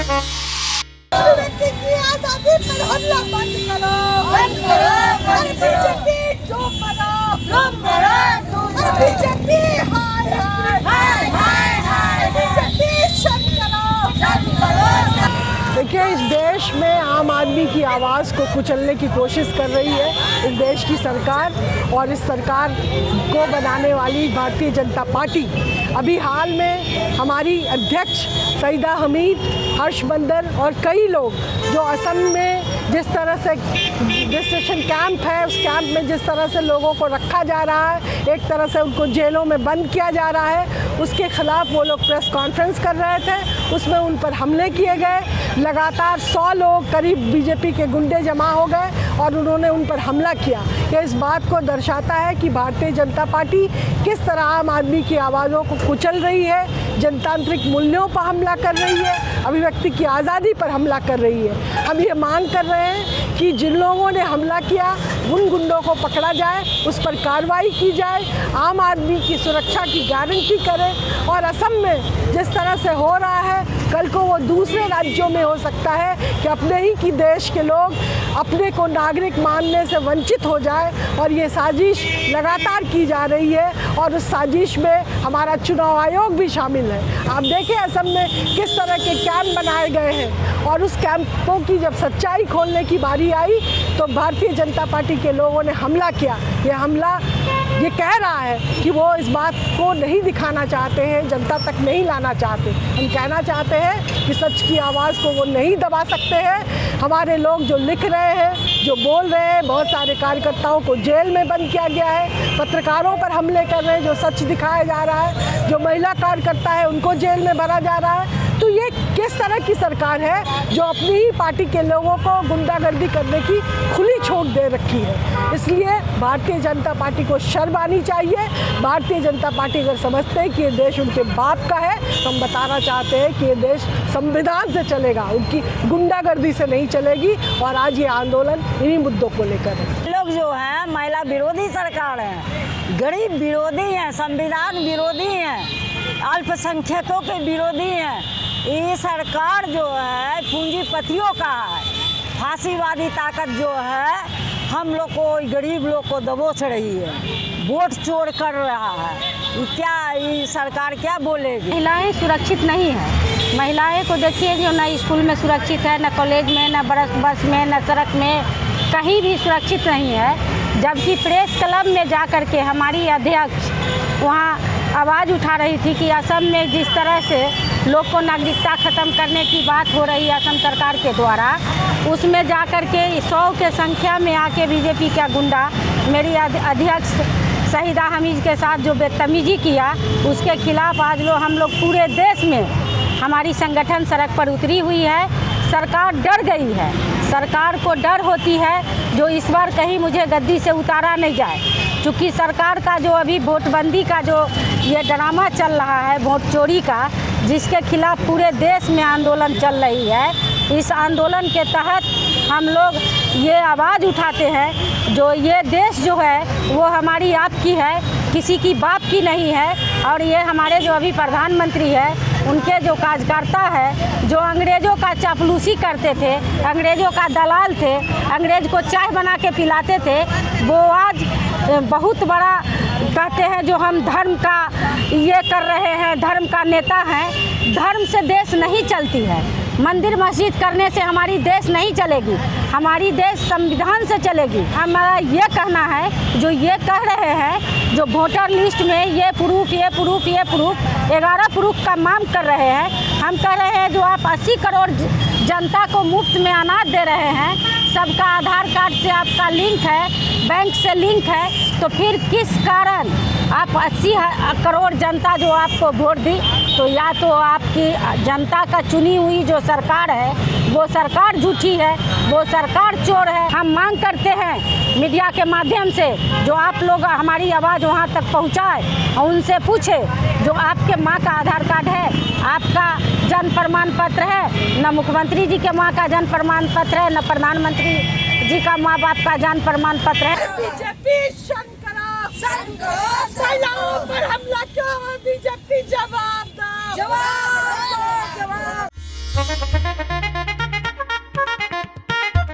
व्यक्ति की आजादी पर हमला बंद करो, बंद करो। बीजेपी डूब मरो, बीजेपी हाय हाय हाय हाय, बीजेपी शर्म करो। देखिए, इस देश में आम आदमी की आवाज़ को कुचलने की कोशिश कर रही है इस देश की सरकार, और इस सरकार को बनाने वाली भारतीय जनता पार्टी। अभी हाल में हमारी अध्यक्ष सईदा हमीद, हर्षवर्धन और कई लोग जो असम में जिस तरह से डिस्टेंशन कैंप है, उस कैंप में जिस तरह से लोगों को रखा जा रहा है, एक तरह से उनको जेलों में बंद किया जा रहा है, उसके ख़िलाफ़ वो लोग प्रेस कॉन्फ्रेंस कर रहे थे। उसमें उन पर हमले किए गए। लगातार 100 लोग करीब बीजेपी के गुंडे जमा हो गए और उन्होंने उन पर हमला किया। ये इस बात को दर्शाता है कि भारतीय जनता पार्टी किस तरह आम आदमी की आवाज़ों को कुचल रही है, जनतांत्रिक मूल्यों पर हमला कर रही है, अभिव्यक्ति की आज़ादी पर हमला कर रही है। हम ये मांग कर रहे हैं कि जिन लोगों ने हमला किया उन गुंडों को पकड़ा जाए, उस पर कार्रवाई की जाए, आम आदमी की सुरक्षा की गारंटी करें। और असम में जिस तरह से हो रहा है, कल को वो दूसरे राज्यों में हो सकता है कि अपने ही की देश के लोग अपने को नागरिक मानने से वंचित हो जाए, और ये साजिश लगातार की जा रही है और उस साजिश में हमारा चुनाव आयोग भी शामिल है। आप देखें असम में किस तरह के कैंप बनाए गए हैं, और उस कैंपों की जब सच्चाई खोलने की बारी आई तो भारतीय जनता पार्टी के लोगों ने हमला किया। ये हमला ये कह रहा है कि वो इस बात को नहीं दिखाना चाहते हैं, जनता तक नहीं लाना चाहते। हम कहना चाहते हैं कि सच की आवाज़ को वो नहीं दबा सकते हैं। हमारे लोग जो लिख रहे हैं, जो बोल रहे हैं, बहुत सारे कार्यकर्ताओं को जेल में बंद किया गया है, पत्रकारों पर हमले कर रहे हैं, जो सच दिखाया जा रहा है, जो महिला कार्यकर्ता है उनको जेल में भरा जा रहा है। तो ये किस तरह की सरकार है जो अपनी ही पार्टी के लोगों को गुंडागर्दी करने की खुली छूट दे रखी है। इसलिए भारतीय जनता पार्टी को शर्म आनी चाहिए। भारतीय जनता पार्टी अगर समझते हैं कि ये देश उनके बाप का है, तो हम बताना चाहते हैं कि ये देश संविधान से चलेगा, उनकी गुंडागर्दी से नहीं चलेगी। और आज ये आंदोलन इन्हीं मुद्दों को लेकर है। लोग जो है महिला विरोधी सरकार है, गरीब विरोधी है, संविधान विरोधी है, अल्पसंख्यकों के विरोधी हैं। ये सरकार जो है पूंजीपतियों का है, फांसीवादी ताकत जो है हम लोग को, गरीब लोग को दबोच रही है, वोट चोर कर रहा है। ये सरकार क्या बोलेगी? महिलाएं सुरक्षित नहीं है। महिलाएं को देखिए जो न स्कूल में सुरक्षित है, न कॉलेज में, न बस में, न सड़क में, कहीं भी सुरक्षित नहीं है। जबकि प्रेस क्लब में जा कर के हमारी अध्यक्ष वहाँ आवाज़ उठा रही थी कि असम में जिस तरह से लोग को नागरिकता ख़त्म करने की बात हो रही है असम सरकार के द्वारा, उसमें जा कर के 100 के संख्या में आके बीजेपी का गुंडा मेरी अध्यक्ष सईदा हमीद के साथ जो बदतमीजी किया, उसके खिलाफ आज हम लोग पूरे देश में हमारी संगठन सड़क पर उतरी हुई है। सरकार डर गई है। सरकार को डर होती है जो इस बार कहीं मुझे गद्दी से उतारा नहीं जाए, क्योंकि सरकार का जो अभी वोटबंदी का जो ये ड्रामा चल रहा है, वोट चोरी का, जिसके खिलाफ पूरे देश में आंदोलन चल रही है। इस आंदोलन के तहत हम लोग ये आवाज़ उठाते हैं जो ये देश जो है वो हमारी आपकी है, किसी की बाप की नहीं है। और ये हमारे जो अभी प्रधानमंत्री है, उनके जो कार्यकर्ता है, जो अंग्रेज़ों का चापलूसी करते थे, अंग्रेज़ों का दलाल थे, अंग्रेज़ को चाय बना के पिलाते थे, वो आज बहुत बड़ा कहते हैं जो हम धर्म का ये कर रहे हैं, धर्म का नेता हैं। धर्म से देश नहीं चलती है, मंदिर मस्जिद करने से हमारी देश नहीं चलेगी, हमारी देश संविधान से चलेगी। हमारा ये कहना है जो ये कह रहे हैं, जो वोटर लिस्ट में ये प्रूफ 11 प्रूफ का मांग कर रहे हैं। हम कह रहे हैं जो आप 80 करोड़ जनता को मुफ्त में अनाज दे रहे हैं, सबका आधार कार्ड से आपका लिंक है, बैंक से लिंक है, तो फिर किस कारण आप 80 करोड़ जनता जो आपको वोट दी, तो या तो आपकी जनता का चुनी हुई जो सरकार है वो सरकार झूठी है, वो सरकार चोर है। हम मांग करते हैं मीडिया के माध्यम से जो आप लोग हमारी आवाज़ वहाँ तक पहुँचाए और उनसे पूछे जो आपके माँ का आधार कार्ड है, आपका जन्म प्रमाण पत्र है, न मुख्यमंत्री जी के माँ का जन्म प्रमाण पत्र है, न प्रधानमंत्री जी का माँ बाप का जन्म प्रमाण पत्र है। बीजेपी महिलाओं पर हमला क्यों? बीजेपी जवाब दो, जवाब दो, जवाब। है।